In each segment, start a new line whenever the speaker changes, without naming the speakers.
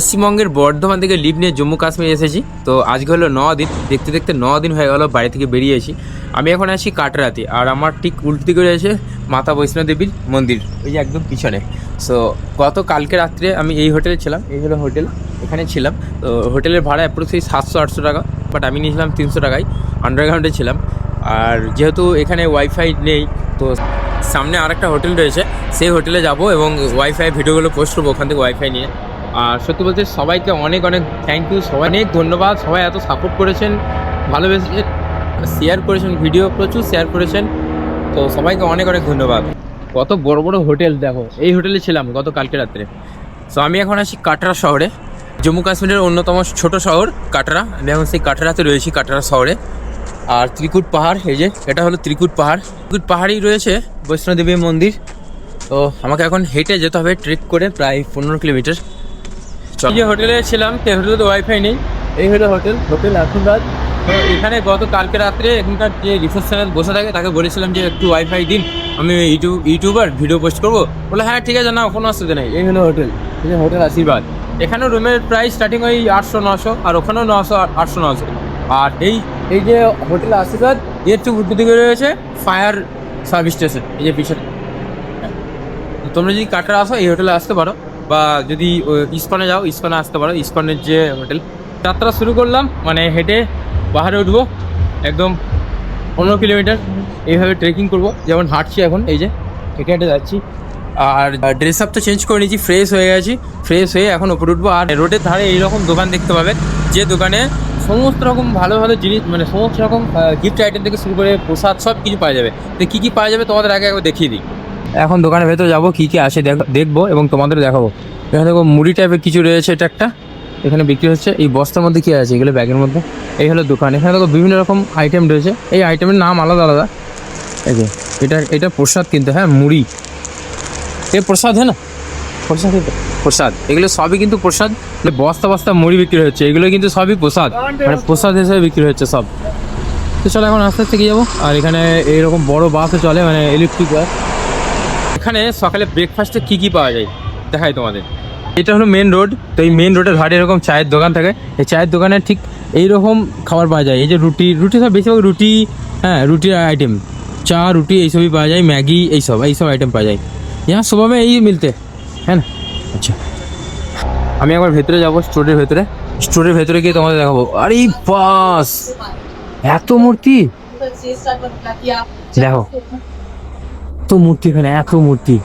পশ্চিমবঙ্গের বর্ধমান থেকে লিভ নিয়ে জম্মু কাশ্মীর এসেছি। তো আজকে হলো 9 দিন, দেখতে দেখতে 9 দিন হয়ে গেল বাড়ি থেকে বেরিয়েছি। আমি এখন আছি কাটরাতে, আর আমার ঠিক উল্টো দিকে রয়েছে মাতা বৈষ্ণো দেবীর মন্দির, ওই যে একদম পিছনে। সো কালকে রাত্রে আমি এই হোটেলে ছিলাম, এই হলো হোটেল, এখানে ছিলাম। তো হোটেলের ভাড়া অ্যাপ্রক্সিমেটলি 700-800 টাকা, বাট আমি নিয়েছিলাম 300 টাকায়, আন্ডারগ্রাউন্ডে ছিলাম। আর যেহেতু এখানে ওয়াইফাই নেই, তো সামনে আরেকটা হোটেল রয়েছে, সেই হোটেলে যাব এবং ওয়াইফাই ভিডিওগুলো পোস্ট করবো ওখান থেকে ওয়াইফাই নিয়ে। আর সত্যি বলতে সবাইকে অনেক অনেক থ্যাংক ইউ, সবাই অনেক ধন্যবাদ। সবাই এত সাপোর্ট করেছেন, ভালোবেসে শেয়ার করেছেন, ভিডিও প্রচুর শেয়ার করেছেন, তো সবাইকে অনেক অনেক ধন্যবাদ। কত বড় বড় হোটেল দেখো, এই হোটেলে ছিলাম কালকে রাত্রে। সো আমি এখন আছি কাটরা শহরে, জম্মু কাশ্মীরের অন্যতম ছোট শহর কাটরা। আমি এখন সেই কাটরাতে রয়েছি, কাটরা শহরে। আর ত্রিকুট পাহাড়, এই যে এটা হলো ত্রিকুট পাহাড়, ত্রিকুট পাহাড়ই রয়েছে বৈষ্ণো দেবী মন্দির। তো আমাকে এখন হেঁটে যেতে হবে ট্রেক করে প্রায় 15 কিলোমিটার। যে হোটেলে ছিলাম সেই হোটেলে তো ওয়াইফাই নেই, এই হলো হোটেল আশুরাজ। তো এখানে কালকে রাত্রে এখানকার যে রিসেপশনে বসে থাকে তাকে বলেছিলাম যে একটু ওয়াইফাই দিন, আমি ইউটিউবার ভিডিও পোস্ট করবো। বলে হ্যাঁ ঠিক আছে, না কোনো অসুবিধা নেই। এই হলো হোটেল আশীর্বাদ। এখানেও রুমের প্রাইস স্টার্টিং ওই 800-900, আর ওখানেও 900-800-900। আর এই যে হোটেল আশীর্বাদ, এর একটু উল্টো দিকে রয়েছে ফায়ার সার্ভিস স্টেশন, এই যে পিছনে। তোমরা যদি কাটরা আসো এই হোটেলে আসতে পারো, বা যদি ইস্কনে যাও ইস্কনে আসতে পারো, ইস্কনের যে হোটেল। যাত্রা শুরু করলাম, মানে হেঁটে পাহাড়ে উঠবো একদম 15 কিলোমিটার, এইভাবে ট্রেকিং করবো। যেমন হাঁটছি এখন, এই যে হেঁটে হেঁটে যাচ্ছি। আর ড্রেস আপ তো চেঞ্জ করে নিয়েছি, ফ্রেশ হয়ে গেছি, ফ্রেশ হয়ে এখন উপরে উঠবো। আর রোডের ধারে এইরকম দোকান দেখতে পাবে, যে দোকানে সমস্ত রকম ভালো ভালো জিনিস, মানে সমস্ত রকম গিফট আইটেম থেকে শুরু করে প্রসাদ সব কিছু পাওয়া যাবে। তো কী কী পাওয়া যাবে তোমাদের আগে একবার দেখিয়ে দিই। এখন দোকানের ভেতরে যাবো, কী কী আসে দেখবো এবং তোমাদের দেখাবো। এখানে দেখো মুড়ি টাইপের কিছু রয়েছে, এটা একটা এখানে বিক্রি হচ্ছে। এই বস্তার মধ্যে কী আছে, এগুলো ব্যাগের মধ্যে। এই হলো দোকান, এখানে দেখো বিভিন্ন রকম আইটেম রয়েছে, এই আইটেমের নাম আলাদা আলাদা। এই যে এটা প্রসাদ, কিন্তু হ্যাঁ মুড়ি এ প্রসাদ, হ্যাঁ না প্রসাদ, এগুলো সবই কিন্তু প্রসাদ। বস্তা বস্তা মুড়ি বিক্রি হচ্ছে, এগুলো কিন্তু সবই প্রসাদ, মানে প্রসাদ হিসেবে বিক্রি হচ্ছে সব। তো চলো এখন আস্তে আস্তে গিয়ে যাবো। আর এখানে এইরকম বড় বাসও চলে, মানে ইলেকট্রিক বাস। এখানে সকালে ব্রেকফাস্টে কী কী পাওয়া যায় দেখাই তোমাদের। এটা হলো মেন রোড, তো এই মেন রোডের ধারে এরকম চায়ের দোকান থাকে। এই চায়ের দোকানে ঠিক এইরকম খাবার পাওয়া যায়। এই যে রুটি সব বেশিরভাগ রুটি, হ্যাঁ রুটির আইটেম, চা রুটি এইসবই পাওয়া যায়, ম্যাগি এইসব আইটেম পাওয়া যায়। यहाँ सुबह में यही मिलते है ना। আচ্ছা আমি একবার ভেতরে যাবো, স্টোরের ভেতরে গিয়ে তোমাদের দেখাবো। আরে বাস, এত মূর্তি দেখো, এত মূর্তি এখানে, এত মূর্তি,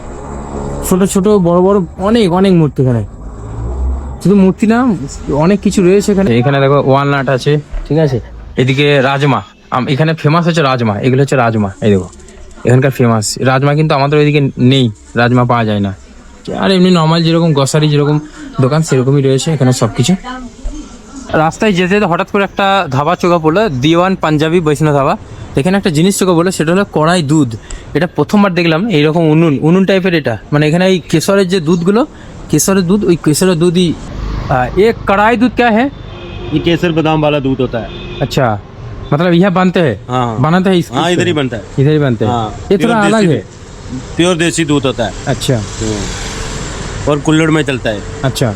ছোট ছোট বড় বড় অনেক অনেক মূর্তি এখানে। শুধু মূর্তি না, অনেক কিছু রয়েছে এখানে। এখানে দেখো ওয়ালনাট আছে, ঠিক আছে। এদিকে রাজমা, এখানে ফেমাস হচ্ছে রাজমা, এগুলো হচ্ছে রাজমা। এই দেখো এখানকার ফেমাস রাজমা, কিন্তু আমাদের ওইদিকে নেই, রাজমা পাওয়া যায় না। আর এমনি নর্মাল যেরকম গ্রসারি যেরকম দোকান সেরকমই রয়েছে এখানে সব কিছু। রাস্তায় যেতে যেতে হঠাৎ করে একটা ধাবা চোখে পড়লো, দিওয়ান পাঞ্জাবি বৈষ্ণব ধাবা। এখানে একটা জিনিস চোখে পড়লো, সেটা হলো কড়াই দুধ। এটা প্রথমবার দেখলাম এইরকম উনুন টাইপের এটা, মানে এখানে এই কেশরের যে দুধগুলো, কেশরের দুধ, ওই কেশরের দুধই। एक कढ़ाई दूध क्या है?
ये केसर बादाम वाला दूध होता है।
अच्छा, मतलब यह बनते हैं?
हाँ
बनाते हैं
हाँ, इधर ही बनता है,
इधर ही बनते हैं।
हाँ,
ये थोड़ा अलग है।
प्योर देसी दूध होता है।
अच्छा,
और कुल्हड़ में चलता है।
अच्छा,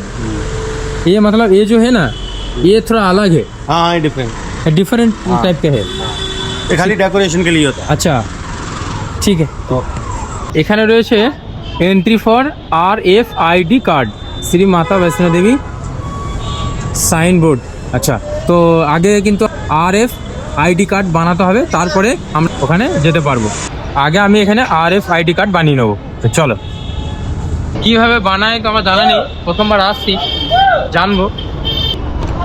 ये मतलब ये जो है ना, ये थोड़ा अलग है।
हाँ हाँ,
डिफरेंट टाइप का है।
ये खाली डेकोरेशन के लिए होता है।
अच्छा ठीक है। तो এখানে রয়েছে entry for RFID card, Shri মাতা বৈষ্ণো দেবী সাইন বোর্ড। আচ্ছা, তো আগে কিন্তু RFID কার্ড বানাতে হবে, তারপরে আমরা ওখানে যেতে পারবো। আগে আমি এখানে RFID কার্ড বানিয়ে নেবো। তো চলো, কীভাবে বানায় তো আমার জানা নেই, প্রথমবার আসছি, জানবো।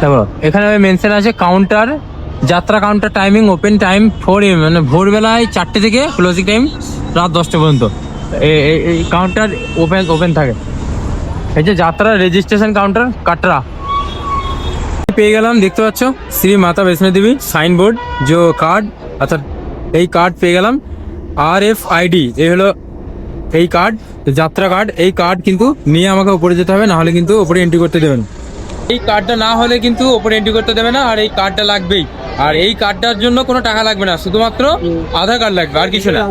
দেখো এখানে মেনশন আছে কাউন্টার, যাত্রা counter timing, open time 4 AM, মানে ভোরবেলায় 4টে থেকে ক্লোজিং টাইম রাত 10টা পর্যন্ত এই কাউন্টার ওপেন থাকে। এই যে যাত্রা রেজিস্ট্রেশন কাউন্টার কাটরা পেয়ে গেলাম, দেখতে পাচ্ছ শ্রী মাতা বৈষ্ণো দেবী সাইন বোর্ড যে কার্ড, অর্থাৎ এই কার্ড পেয়ে গেলাম। RFID এই হলো এই কার্ড, যাত্রা কার্ড। এই কার্ড কিন্তু নিয়ে আমাকে উপরে যেতে হবে, না হলে কিন্তু উপরে এন্ট্রি করতে দেবেন। এই কার্ডটা না হলে কিন্তু উপরে এন্ট্রি করতে দেবে না, আর এই কার্ডটা লাগবেই। আর এই কার্ডটার জন্য কোনো টাকা লাগবে না, শুধুমাত্র আধার কার্ড লাগবে, আর কিছু না।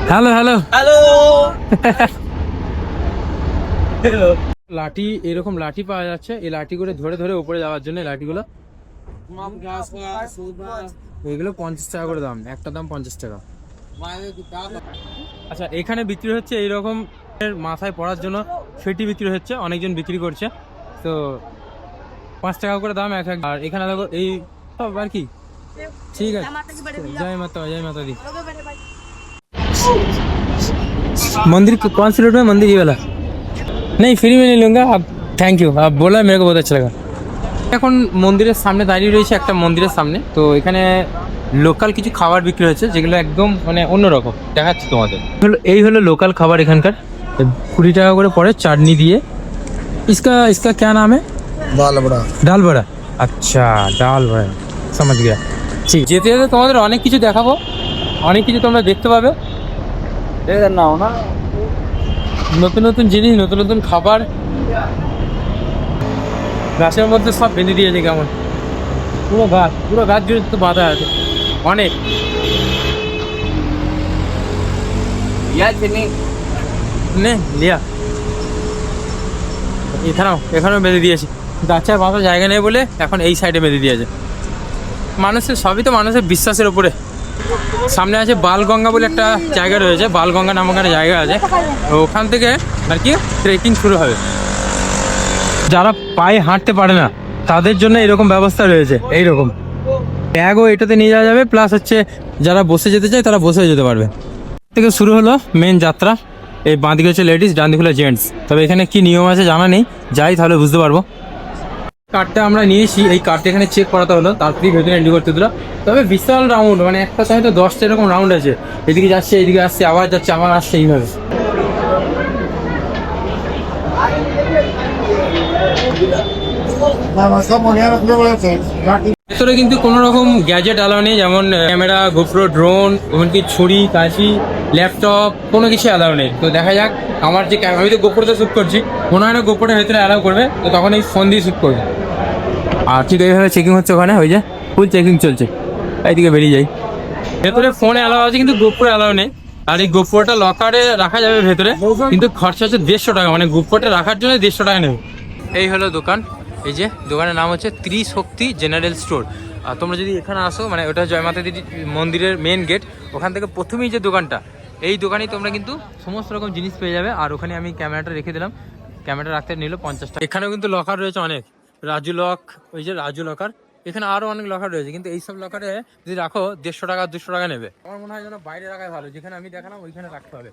হ্যালো হ্যালো হ্যালো লাঠি, এরকম লাঠি পাওয়া যাচ্ছে। এই লাঠি করে ধরে ধরে উপরে যাওয়ার জন্য এই লাঠিগুলো, এগুলো 50 টাকা করে দাম, একটা দাম 50 টাকা। আচ্ছা, এখানে বিক্রি হচ্ছে এইরকম মাথায় পড়ার জন্য সেটি বিক্রি হচ্ছে, অনেকজন বিক্রি করছে। তো 5 টাকা করে দাম এক এক। আর এখানে দেখো এই সব আর কি। ঠিক আছে, জয় মাতা, जय माता दी। मंदिर कौन सी रोड में? मंदिर ये वाला नहीं, फ्री में नहीं लूँगा आप, थैंक यू, आप बोला मेरे को बहुत अच्छा लगा। এখন মন্দিরের সামনে দাঁড়িয়ে রয়েছে, একটা মন্দিরের সামনে। তো এখানে লোকাল কিছু খাবার বিক্রি হচ্ছে, যেগুলো একদম মানে অন্যরকম দেখাচ্ছি তোমাদের। এই হলো লোকাল খাবার এখানকার, 20 টাকা করে পড়ে চাটনি দিয়ে। इसका इसका क्या नाम है?
दाल बड़ा।
ডাল বড়া। আচ্ছা, ডাল বড়া, সমাজ গিয়া। ঠিক, যেতে যেতে তোমাদের অনেক কিছু দেখাবো, অনেক কিছু তোমরা দেখতে পাবে।
নাও না,
নতুন নতুন জিনিস, নতুন নতুন খাবার গাছের মধ্যে সব বেঁধে দিয়েছে। কেমন পুরো গাছ জুড়ে তো বাঁধা আছে অনেক। নে লিয়া, এখানেও বেঁধে দিয়েছে। গাছের বাঁধা জায়গা নেই বলে এখন এই সাইডে বেঁধে দিয়েছে। মানুষের সবই তো মানুষের বিশ্বাসের উপরে। সামনে আছে বালগঙ্গা বলে একটা জায়গা রয়েছে, বালগঙ্গা নামক একটা জায়গা আছে। ওখান থেকে আর কি ট্রেকিং শুরু হবে। যারা পায়ে হাঁটতে পারে না তাদের জন্য এরকম ব্যবস্থা রয়েছে। এইরকম ব্যাগও এটাতে নিয়ে যাওয়া যাবে, প্লাস হচ্ছে যারা বসে যেতে চায় তারা বসে যেতে পারবে। থেকে শুরু হলো মেন যাত্রা। এই বাঁদিকে হচ্ছে লেডিস, ডান দিকে হলো জেন্টস। তবে এখানে কি নিয়ম আছে জানা নেই, যাই তাহলে বুঝতে পারবো। কার্ডটা আমরা নিয়েছি, এই কার্ডটা এখানে চেক করাতে হলো, তারপরেই ভেতরে এন্ট্রি করতে দিল। তবে বিশাল রাউন্ড, মানে একটা সময় তো 10টা এরকম রাউন্ড আছে। এদিকে যাচ্ছে, এদিকে আসছে, আবার যাচ্ছে, আবার আসছে, এইভাবে। ভেতরে কিন্তু কোনো রকম গ্যাজেট অ্যালাউ নেই, যেমন ক্যামেরা, গোপ্রো, ড্রোন, এমনকি ছুরি, কাঁচি, ল্যাপটপ, কোনো কিছু অ্যালাউ নেই। তো দেখা যাক, আমার যে আমি তো গোপ্রোতে শ্যুট করছি, মনে হয় না গোপ্রোটা ভেতরে অ্যালাউ করবে। তো তখন এই ফোন দিয়ে শ্যুট করবে। আর ঠিক এইভাবে চেকিং হচ্ছে ওখানে, ওই যে ফুল চেকিং চলছে। এইদিকে বেরিয়ে যাই। ভেতরে ফোনে অ্যালাউ আছে কিন্তু গোপ্রো অ্যালাউ নেই। আর এই গোপ্রোটা লকারে রাখা যাবে ভেতরে, কিন্তু খরচা হচ্ছে 150 টাকা, মানে গোপ্রোটা রাখার জন্য 150 টাকা নেবে। এই হলো দোকান, এই যে দোকানের নাম হচ্ছে ত্রিশক্তি জেনারেল স্টোর। আর তোমরা যদি এখানে আসো, মানে ওটা জয় মাতা দি মন্দিরের মেন গেট, ওখান থেকে প্রথমেই যে দোকানটা, এই দোকানেই তোমরা কিন্তু সমস্ত রকম জিনিস পেয়ে যাবে। আর ওখানে আমি ক্যামেরাটা রেখে দিলাম, ক্যামেরা রাখতে নিল 50 টাকা। এখানেও কিন্তু লকার রয়েছে অনেক, রাজু লক, ওই যে রাজু লকার। এখানে আরো অনেক লকার রয়েছে, কিন্তু এইসব লকারে যদি রাখো 150 টাকা 200 টাকা নেবে। আমার মনে হয় যেন বাইরে রাখাই ভালো, যেখানে আমি দেখালাম ওইখানে রাখতে হবে।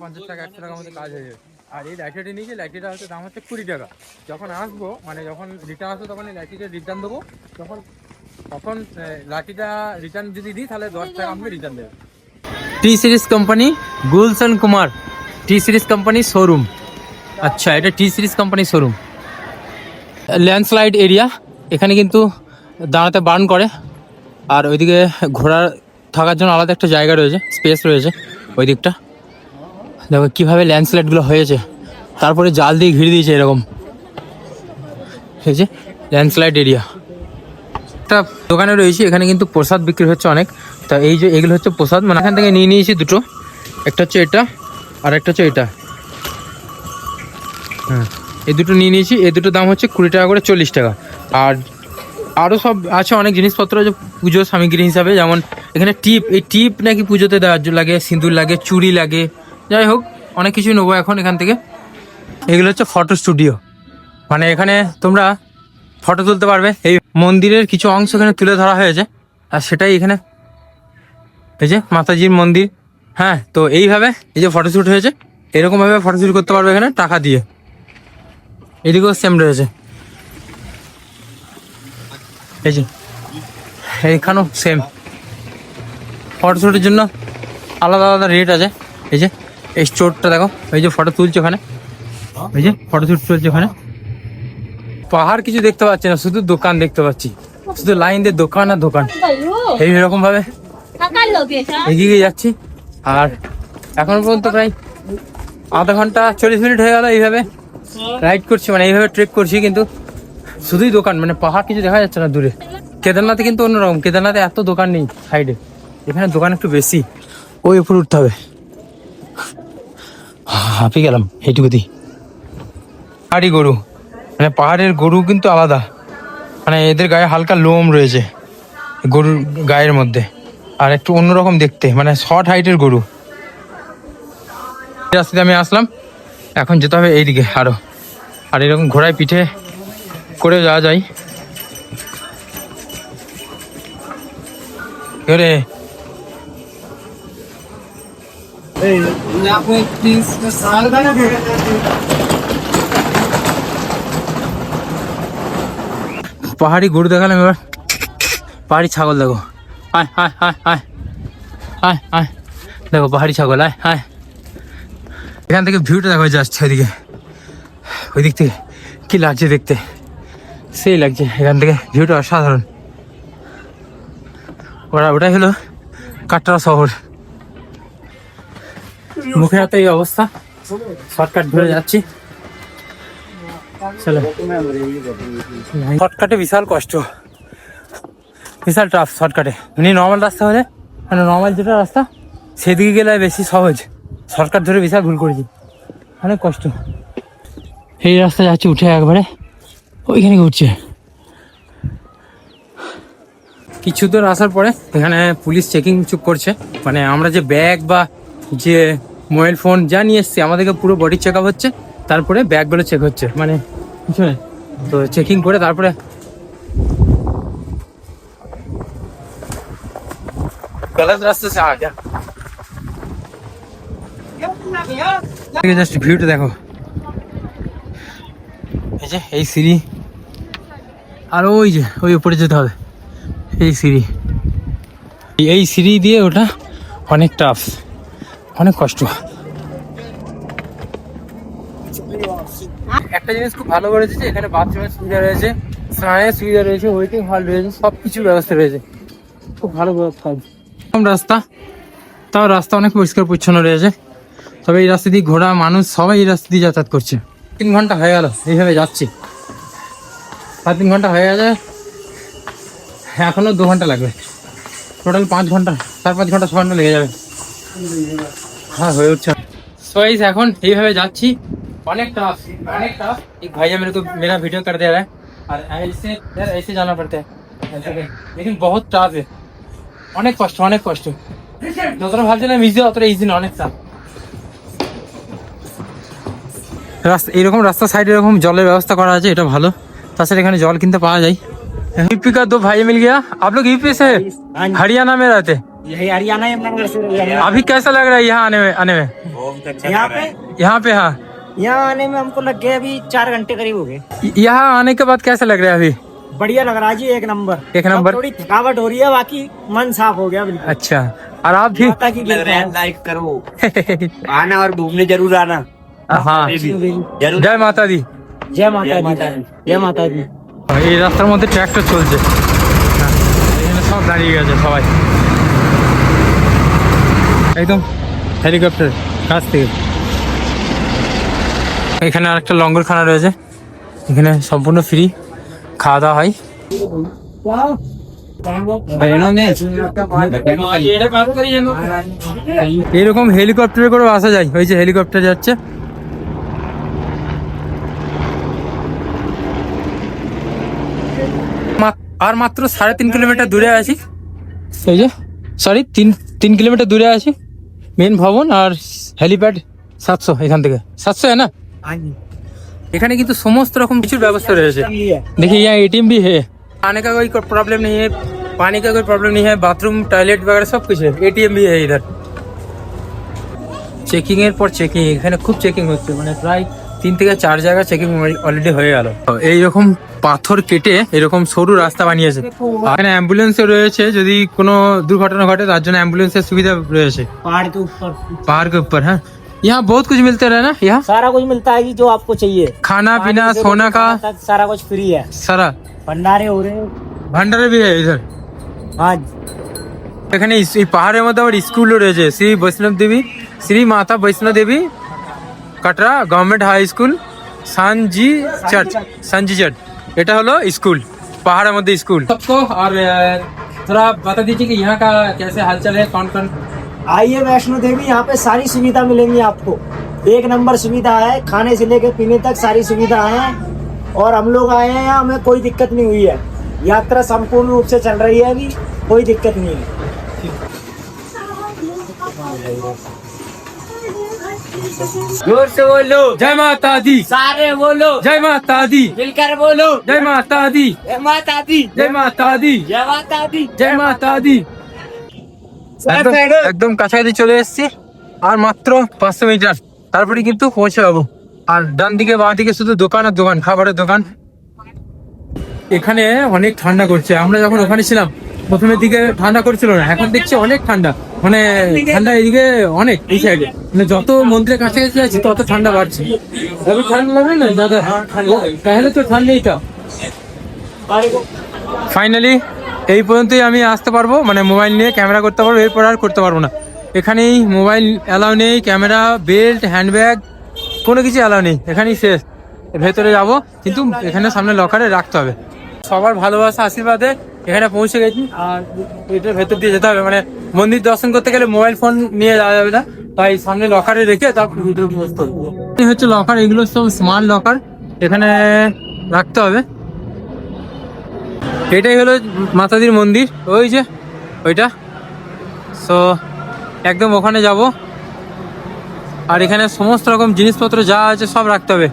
50 টাকা 100 টাকার মধ্যে কাজ হয়ে যাবে। আর এই লাইটারটি নিয়েছি, লাইটারটা হচ্ছে দাম হচ্ছে 20 টাকা। যখন আসবো, মানে যখন রিটার্ন আসবো, তখন এই লাইটিটা রিটার্ন দেবো। তখন লাঠিটা রিটার্ন যদি দিই, তাহলে 10 টাকা আমাকে রিটার্ন দেবে। T series company, Gulshan Kumar T series company showroom. আচ্ছা, এটা T series company showroom. Landslide area, এখানে কিন্তু দাঁড়াতে বারণ করে। আর ওইদিকে ঘোড়ার থাকার জন্য আলাদা একটা জায়গা রয়েছে, স্পেস রয়েছে ওই দিকটা। দেখো কীভাবে ল্যান্ডস্লাইডগুলো হয়েছে, তারপরে জাল দিয়ে ঘিরে দিয়েছে এরকম। এই যে ল্যান্ডস্লাইড এরিয়া। একটা দোকানে রয়েছে, এখানে কিন্তু প্রসাদ বিক্রি হচ্ছে অনেক। তা এই যে এগুলো হচ্ছে প্রসাদ, মানে এখান থেকে নিয়ে নিয়েছি দুটো, একটা হচ্ছে এটা আর একটা হচ্ছে এটা। হ্যাঁ, এই দুটো নিয়ে নিয়েছি। এই দুটো দাম হচ্ছে 20 টাকা করে, 40 টাকা। আর আরও সব আছে অনেক জিনিসপত্র, যে পুজোর সামগ্রী হিসাবে। যেমন এখানে টিপ, এই টিপ নাকি পুজোতে দেওয়ার লাগে, সিঁদুর লাগে, চুড়ি লাগে, যাই হোক অনেক কিছুই নেবো এখন এখান থেকে। এগুলো হচ্ছে ফটো স্টুডিও, মানে এখানে তোমরা ফটো তুলতে পারবে। এই মন্দিরের কিছু অংশ এখানে তুলে ধরা হয়েছে, আর সেটাই এখানে, এই যে মাতাজির মন্দির। হ্যাঁ, তো এইভাবে এই যে ফটোশ্যুট হয়েছে, এরকমভাবে ফটোশ্যুট করতে পারবে এখানে টাকা দিয়ে। এদিকেও সেম রয়েছে, এই যে এইখানেও সেম। ফটোশ্যুটের জন্য আলাদা আলাদা রেট আছে। এই যে এই স্টোরটা দেখো, এই যে ফটো তুলছে ওখানে, এই যে ফটোশ্যুট চলছে ওখানে। পাহাড় কিছু দেখতে পাচ্ছি না, শুধু দোকান দেখতে পাচ্ছি, শুধু লাইন দিয়ে দোকান আর দোকান। এইরকম ভাবে এগিয়ে যাচ্ছি। আর এখন পর্যন্ত প্রায় আধা ঘন্টা 40 মিনিট হয়ে গেল এইভাবে রাইড করছি, মানে এইভাবে ট্রেক করছি, কিন্তু শুধুই দোকান, মানে পাহাড় কিছু দেখা যাচ্ছে না দূরে। কেদারনাথে কিন্তু অন্যরকম, কেদারনাথে এত দোকান নেই সাইডে, এখানে দোকান একটু বেশি। ওই উপরে উঠতে হবে, হাঁপিয়ে গেলাম এইটুকুতেই। পাহাড়ি গরু, মানে পাহাড়ের গরু কিন্তু আলাদা, মানে এদের গায়ে হালকা লোম রয়েছে গরুর গায়ের মধ্যে, আর একটু অন্যরকম দেখতে, মানে শর্ট হাইটের গরু। এই রাস্তাতে আমি আসলাম, এখন যেতে হবে এইদিকে আরো, আর এরকম ঘোড়ায় পিঠে করে যাওয়া যায়। রে পাহাড়ি গরু দেখালাম, এবার পাহাড়ি ছাগল দেখো। আয় আয় আয় আয় আয় আয়, দেখো পাহাড়ি ছাগল, আয় আয়। এখান থেকে ভিউটা দেখো, যাচ্ছে ওইদিকে, ওই দিক থেকে কি লাগছে দেখতে, সেই লাগছে। এখান থেকে ভিউটা অসাধারণ। ওটাই হলো কাটরা শহর। মুখে হাতে এই অবস্থা, শর্টকাট ধরে যাচ্ছি। চলো, শর্টকাটে বিশাল কষ্ট, বিশাল টাফ শর্টকাটে। এমনি নর্মাল রাস্তা হলে, মানে নর্মাল যেটা রাস্তা সেদিকে গেলে বেশি সহজ, শর্টকাট ধরে বিশাল ভুল করেছি, অনেক কষ্ট। এই রাস্তা যাচ্ছে উঠে একবারে ওইখানে উঠছে। কিছু দূর আসার পরে এখানে পুলিশ চেকিং চুপ করছে, মানে আমরা যে ব্যাগ বা যে মোবাইল ফোন যা নিয়ে এসছি আমাদেরকে পুরো বডি চেক আপ হচ্ছে, তারপরে ব্যাগগুলো চেক হচ্ছে, মানে কিছু নেই তো চেকিং করে তারপরে गलत रास्ते से आ गया। জাস্ট ভিউটা দেখো, এই যে এই সিঁড়ি, আর ওই যে ওই উপরে যেতে হবে, এই সিঁড়ি, এই সিঁড়ি দিয়ে ওটা অনেক টাফ, অনেক কষ্ট। একটা জিনিস খুব ভালো করেছে যে এখানে বাথরুমের সুবিধা রয়েছে, স্নানের সুবিধা রয়েছে, ওয়েটিং হল রয়েছে, সব কিছুর ব্যবস্থা রয়েছে, খুব ভালো ব্যবস্থা। রাস্তা, তাও রাস্তা অনেক পরিষ্কার পরিচ্ছন্ন রয়েছে, তবে এই রাস্তা দিয়ে ঘোড়া মানুষ সবাই এই রাস্তা দিয়ে যাতায়াত করছে। 3 ঘন্টা হয়ে গেল এইভাবে যাচ্ছি, 3 ঘন্টা হয়ে গেছে, এখনো 2 ঘন্টা লাগবে, টোটাল 5 ঘন্টা, 4-5 ঘন্টা 6 ঘন্টা লেগে যাবে। হ্যাঁ হয়ে উঠছে। সো গাইস এখন এইভাবে যাচ্ছি, অনেক টাফ, অনেক টাফ। एक भैया मेरे को मेरा वीडियो कर दे रहा है, और ऐसे यार ऐसे जाना पड़ता है, लेकिन बहुत टाफ है, অনেক কষ্ট, অনেক কষ্ট। যতটা ভাবছিলাম ইজি, অতটা ইজি না, অনেক টাফ রাস্তা। এইরকম রাস্তা সাইডে এরকম জলের ব্যবস্থা করা আছে, এটা ভালো। তাছাড়া এখানে জল কিনতে পাওয়া যায়। यूपी का 2 भाई मिल गया। आप लोग यूपी से हरियाणा में रहते?
यही हरियाणा
अभी कैसा लग रहा है यहाँ आने में? यहाँ पे हाँ,
यहाँ आने में हमको लग गए अभी 4 घंटे करीब हो गए।
यहाँ आने के बाद कैसा लग रहा है अभी?
बढ़िया लग रहा है जी, एक नंबर,
एक नंबर।
थोड़ी थकावट हो रही है, बाकी मन साफ हो गया बिल्कुल।
अच्छा, और आप भी?
माता की लाइक करो, आना और घूमने जरूर आना।
हाँ, जय माता दी।
जय माता दी, जय माता दी।
এই রাস্তার মধ্যে ট্র্যাক্টর চলছে, এখানে সব দাঁড়িয়ে গেছে সবাই, একদম হেলিকপ্টার কাছ থেকে। এখানে আরেকটা লঙ্গরখানা রয়েছে, এখানে সম্পূর্ণ ফ্রি খাওয়া দাওয়া হয়। এরকম হেলিকপ্টারে করে আসা যায়, ওই যে হেলিকপ্টার যাচ্ছে। আর মাত্র 3.5 কিলোমিটার দূরে আছি, এই যে সরি 3 কিলোমিটার দূরে আছি মেন ভবন, আর হেলিপ্যাড 700, এখান থেকে 700 है ना। এখানে কিন্তু সমস্ত রকম কিছুর ব্যবস্থা রয়েছে। देखिए यहाँ ATM भी है, आने का कोई प्रॉब्लम नहीं है, पानी का कोई प्रॉब्लम नहीं है, बाथरूम टॉयलेट वगैरह सब कुछ है, ATM भी है इधर। চেকিং এর পর চেকিং, এখানে খুব চেকিং হচ্ছে, মানে প্রায় 3 থেকে 4 জায়গা চেকিং অলরেডি হয়ে গেল। এইরকম পাথর কেটে এরকম সরু রাস্তা বানিয়েছে, এখানে অ্যাম্বুলেন্সও রয়েছে, যদি কোনো দুর্ঘটনা ঘটে তার জন্য অ্যাম্বুলেন্সের সুবিধা রয়েছে। पहाड़ के ऊपर है, यहाँ बहुत कुछ मिलते रहे ना, यहाँ
सारा कुछ मिलता है जी, जो आपको चाहिए,
खाना पीना
पानी से
सोना का
सारा कुछ फ्री है,
सारा
भंडारे हो रहे हैं।
ভান্ডারে भी है इधर।
हाँ,
এখানে এই পাহাড়ের মধ্যে আবার স্কুলও রয়েছে, শ্রী বৈষ্ণব দেবী, শ্রী মাতা বৈষ্ণব দেবী Katra government high school, সানজি church, সানজি church, এটা হলো স্কুল, পাহাড়ের মধ্যে স্কুল। सबको और थोड़ा बता दीजिए कि यहाँ का कैसे हालचाल है, कौन कौन?
आइए वैष्णो देवी, यहाँ पे सारी सुविधा मिलेंगी आपको,
एक नंबर सुविधा है, खाने से लेकर पीने तक सारी सुविधा है। और हम लोग आए हैं यहाँ, हमें कोई दिक्कत नहीं हुई है। यात्रा संपूर्ण रूप से चल रही है, अभी कोई दिक्कत नहीं है।
जोर से बोलो,
जय माता दी,
सारे बोलो,
जय माता दी,
मिलकर बोलो,
जय माता दी,
जय माता दी,
जय माता दी,
जय माता दी।
জয় মাতা দি। একদম কাছাকাছি চলে এসেছি, আর মাত্র 500 মিটার, তারপরে কিন্তু পৌঁছে যাবো। আর ডান দিকে বাঁ দিকে শুধু দোকান আর দোকান, খাবারের দোকান। এখানে অনেক ঠান্ডা করছে। আমরা যখন ওখানে ছিলাম প্রথমের দিকে ঠান্ডা করছিল না, এখন দেখছি অনেক ঠান্ডা। মানে ঠান্ডা এদিকে অনেক, এই সাইডে মানে যত মন্দিরের কাছাকাছি যাচ্ছি তত ঠান্ডা বাড়ছে। अभी ঠান্ডা লাগে না দাদা? তাহলে তো ঠান্ডাই তো। ফাইনালি এই পর্যন্তই আমি আসতে পারবো, মানে মোবাইল নিয়ে ক্যামেরা করতে পারবো, এরপর আর করতে পারবো না। এখানেই মোবাইল অ্যালাউ নেই, ক্যামেরা, বেল্ট, হ্যান্ডব্যাগ কোনো কিছু অ্যালাউ নেই, এখানেই শেষ। ভেতরে যাব, কিন্তু এখানে সামনে লকারে রাখতে হবে। সবার ভালোবাসা আশীর্বাদে এখানে পৌঁছে গেছি। আর এটার ভেতর দিয়ে যেতে হবে, মানে মন্দির দর্শন করতে গেলে মোবাইল ফোন নিয়ে যাওয়া যাবে না, তাই সামনে লকারে রেখে তারপর ভিডিও পোস্ট করবো। এই হচ্ছে লকার, এগুলো সব স্মার্ট লকার, এখানে রাখতে হবে। এটাই হলো মাতাদির মন্দির, ওই যে ওইটা। সো একদম ওখানে যাব, আর এখানে সমস্ত রকম জিনিসপত্র যা আছে সব রাখতে হবে।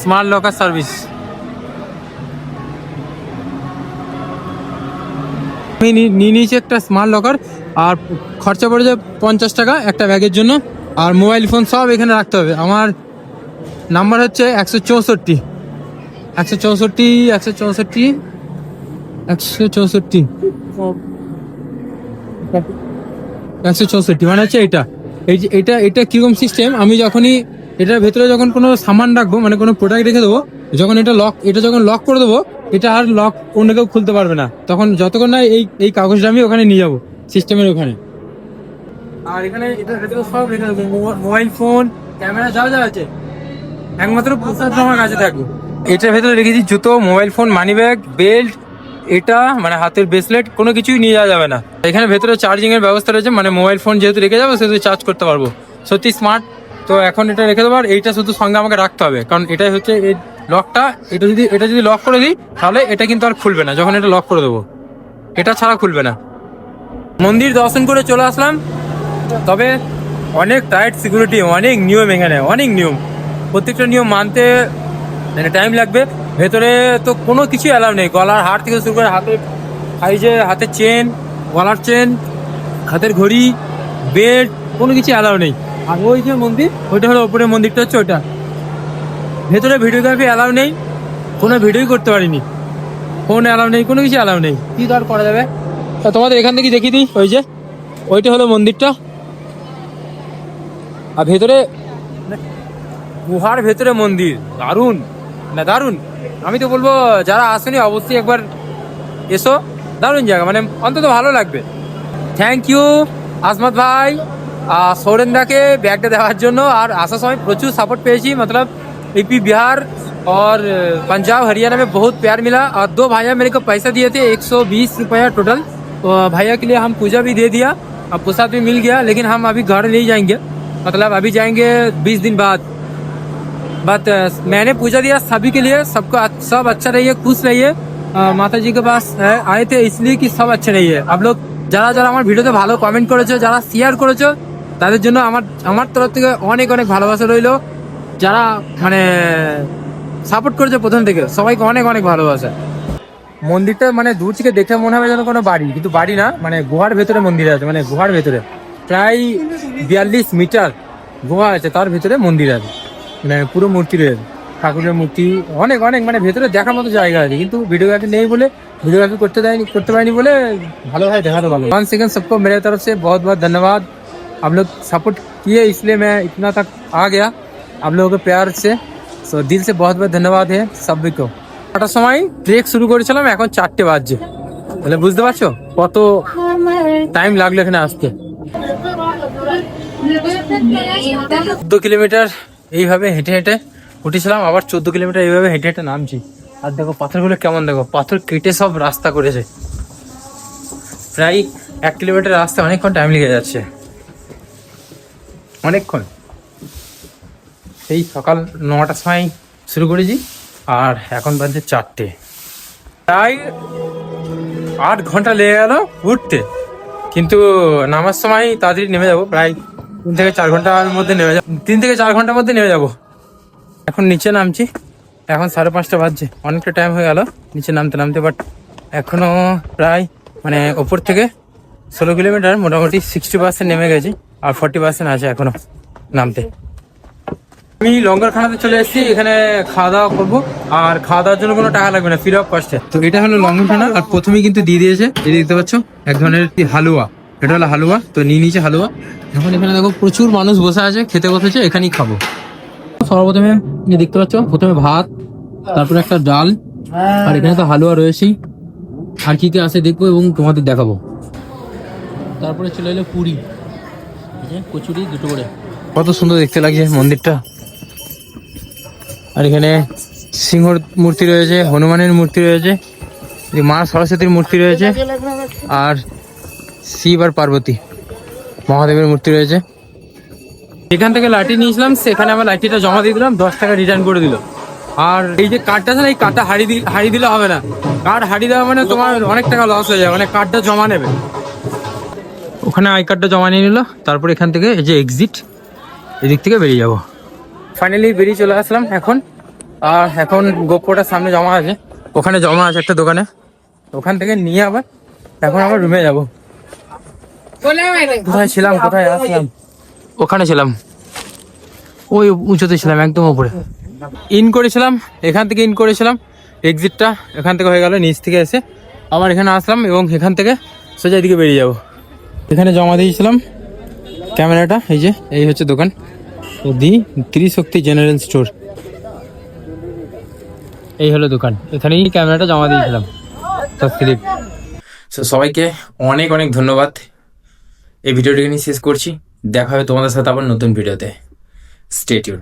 Smart locker service. আমি নিয়ে নিয়েছি একটা স্মার্ট লকার, আর খরচা পড়ে যায় 50 টাকা একটা ব্যাগের জন্য। আর মোবাইল ফোন সব এখানে রাখতে হবে। আমার নাম্বার হচ্ছে 164 164 164 164 164, মানে হচ্ছে এটা। এই যে এটা কিরকম সিস্টেম, আমি যখনই এটার ভেতরে যখন কোনো সামান রাখবো, মানে কোনো প্রোডাক্ট রেখে দেবো, যখন এটা যখন লক করে দেবো, এটা আর লক অন্য কেউ খুলতে পারবে না। তখন যতক্ষণ না এই কাগজটা আমি ওখানে নিয়ে যাবো সিস্টেমের ওখানে। আর এখানে এটার ভেতরে সব রেখে দেবো, মোবাইল ফোন, ক্যামেরা যা যা আছে, একমাত্র প্রসাদ আমার কাছে থাকবে। এটার ভেতরে রেখেছি জুতো, mobile phone, money bag, belt, এটা মানে হাতের ব্রেসলেট, কোনো কিছুই নিয়ে যাওয়া যাবে না। এখানে ভেতরে চার্জিং এর ব্যবস্থা রয়েছে, মানে মোবাইল ফোন যেহেতু রেখে যাবো সেহেতু চার্জ করতে পারবো। সত্যি স্মার্ট। তো এখন এটা রেখে দেবো, আর এইটা শুধু সঙ্গে আমাকে রাখতে হবে, কারণ এটাই হচ্ছে এই লকটা। এটা যদি লক করে দিই তাহলে এটা কিন্তু আর খুলবে না, যখন এটা লক করে দেবো এটা ছাড়া খুলবে না। মন্দির দর্শন করে চলে আসলাম, তবে অনেক টাইট সিকিউরিটি, অনেক নিয়ম, এখানে অনেক নিয়ম, প্রত্যেকটা নিয়ম মানতে মানে টাইম লাগবে। ভেতরে তো কোনো কিছু অ্যালাউ নেই, গলার হার থেকে শুরু করে হাতের চেন, গলার চেন, হাতের ঘড়ি, বেল্ট, কোনো কিছু অ্যালাউ নেই। আর ওই যে মন্দির, ওইটা হলো ওপরের মন্দিরটা হচ্ছে ওইটা। ভেতরে ভিডিওগ্রাফি অ্যালাউ নেই, কোনো ভিডিওই করতে পারিনি, ফোন অ্যালাউ নেই, কোনো কিছু অ্যালাউ নেই। কি দর করা যাবে? তা তোমাদের এখান থেকে দেখিয়ে দিই, ওই যে ওইটা হলো মন্দিরটা। আর ভেতরে গুহার ভেতরে মন্দির, দারুণ না দারুণ। আমি তো বলবো যারা আসেনি অবশ্যই একবার এসো, দারুণ জায়গা, মানে অন্তত ভালো লাগবে। থ্যাংক ইউ আজমত ভাই, সৌরেন্দাকে ব্যাগটা দেওয়ার জন্য। আর আসার সময় প্রচুর সাपोर्ट পেয়েছি, मतलब यूपी बिहार और पंजाब हरियाणा में बहुत प्यार मिला। और 2 भैया मेरे को पैसा दिए थे 120 रुपया टोटल, तो भैया के लिए हम पूजा भी दे दिया, अब प्रसाद भी मिल गया। लेकिन हम अभी घर नहीं जाएंगे, मतलब अभी जाएंगे 20 दिन बाद। बट मैंने पूजा दिया सभी के लिए, सबको सब अच्छा रहिए, खुश रहिए। माता जी के पास आए थे इसलिए कि सब अच्छे रहिए। आप लोग যারা যারা আমার ভিডিওতে ভালো কমেন্ট করেছো, যারা শেয়ার করেছো, তাদের জন্য আমার তরফ থেকে অনেক অনেক ভালোবাসা রইলো। যারা মানে সাপোর্ট করেছে প্রথম থেকে, সবাইকে অনেক অনেক ভালোবাসা। মন্দিরটা মানে দূর থেকে দেখে মনে হবে যেন কোনো বাড়ি, কিন্তু বাড়ি না, মানে গুহার ভেতরে মন্দির আছে, মানে গুহার ভেতরে প্রায় 42 মিটার গুহা আছে, তার ভেতরে মন্দির আছে, মানে পুরো মূর্তি রয়েছে, ঠাকুরের মূর্তি অনেক অনেক, মানে ভেতরে দেখার মতো জায়গা আছে। কিন্তু ভিডিওগ্রাফি নেই বলে, ভিডিयोग्राफी করতে পারিনি বলে ভালোভাবে দেখাতে পারবো। 1 सेकंड सबको मेरे तरफ से बहुत बहुत धन्यवाद। आप लोग सपोर्ट किए इसलिए मैं इतना तक आ गया, आप लोगों के प्यार से। सो दिल से बहुत बहुत धन्यवाद है सभी को। 8টার সময় ট্রেক শুরু করেছিলাম, এখন 4টে বাজছে, তাহলে বুঝতে পারছো কত টাইম লাগলো এখানে আসতে। 14 কিলোমিটার এইভাবে হেঁটে হেঁটে উঠেছিলাম, আবার 14 কিলোমিটার এইভাবে হেঁটে হেঁটে নামছি। আর দেখো পাথরগুলো কেমন, দেখো পাথর কেটে সব রাস্তা করেছে। প্রায় 1 কিলোমিটার রাস্তা অনেকক্ষণ টাইম লেগে যাচ্ছে, অনেকক্ষণ। সেই সকাল 9টার সময় শুরু করেছি আর এখন বাজে 4টে, প্রায় 8 ঘন্টা লেগে গেল উঠতে, কিন্তু নামার সময় তাড়াতাড়ি নেমে যাবো, প্রায় 3 থেকে 4 ঘন্টার মধ্যে নেমে যাবো, 3 থেকে 4 ঘন্টার মধ্যে নেমে যাবো। এখন নিচে নামছি, এখন 5:30 বাজছে, অনেকটা টাইম হয়ে গেল নিচে নামতে নামতে, বাট এখনো প্রায় মানে ওপর থেকে 16 কিলোমিটার, মোটামুটি 60% নেমে গেছি আর 40% আছে এখনো নামতে। আমি লঙ্গরখানাতে চলে এসেছি, এখানে খাওয়া দাওয়া করবো আর খাওয়া দাওয়ার জন্য কোনো টাকা লাগবে না, ফ্রি অফ কস্টে। তো এটা হলো লঙ্গরখানা আর প্রথমেই কিন্তু দিয়ে দিয়েছে, এই দেখতে পাচ্ছ এক ধরনের হালুয়া, এটা হলো হালুয়া, তো নিয়ে নিয়েছে হালুয়া। এখন এখানে দেখো প্রচুর মানুষ বসে আছে, খেতে বসেছে, এখানেই খাবো। সর্বপ্রথমে দেখতে পাচ্ছ প্রথমে ভাত, তারপরে একটা ডাল, আর এখানে তো হালুয়া রয়েছেই, আর কি কি আছে দেখবো এবং তোমাদের দেখাবো। তারপরে চলে এলো পুরি, কচুরি 2টো করে, কত সুন্দর দেখতে লাগছে মন্দিরটা। আর এখানে সিংহর মূর্তি রয়েছে, হনুমানের মূর্তি রয়েছে, মা সরস্বতীর মূর্তি রয়েছে, আর শিব আর পার্বতী মহাদেবের মূর্তি রয়েছে। এখান থেকে লাঠি নিয়েছিলাম, সেখানে আমার লাঠিটা জমা দিয়ে দিলাম, 10 টাকা রিটার্ন করে দিল। আর এই যে কার্ডটা আছে না, এই কার্ডটা হারিয়ে দিলে হবে না, কার্ড হারিয়ে দেওয়া মানে তোমার অনেক টাকা লস হয়ে যাবে, মানে কার্ডটা জমা নেবে। ওখানে আই কার্ডটা জমা নিয়ে নিল, তারপর এখান থেকে এই যে এক্সিট, এদিক থেকে বেরিয়ে যাব। ফাইনালি বেরিয়ে চলে আসলাম এখন, আর এখন গোপ্রোটার সামনে জমা আছে, ওখানে জমা আছে একটা দোকানে, ওখান থেকে নিয়ে আবার এখন আবার রুমে যাব। কোথায় ছিলাম, কোথায় আসলাম, ওখানে ছিলাম, ওই উঁচুতে ছিলাম একদম উপরে। ইন করেছিলাম, এখান থেকে ইন করেছিলাম, এক্সিটটা এখান থেকে হয়ে গেল, নিচ থেকে এসে আবার এখানে আসলাম এবং এখান থেকে সোজা এদিকে বেরিয়ে যাব। এখানে জমা দিয়েছিলাম ক্যামেরাটা, এই যে এই হচ্ছে দোকান, দি ত্রিশক্তি জেনারেল স্টোর, এই হলো দোকান, এখানেই ক্যামেরাটা জমা দিয়েছিলাম। তো সবাইকে অনেক অনেক ধন্যবাদ, এই ভিডিওটি এখানে শেষ করছি, দেখা হবে তোমাদের সাথে আবার নতুন ভিডিওতে, স্টে টিউন।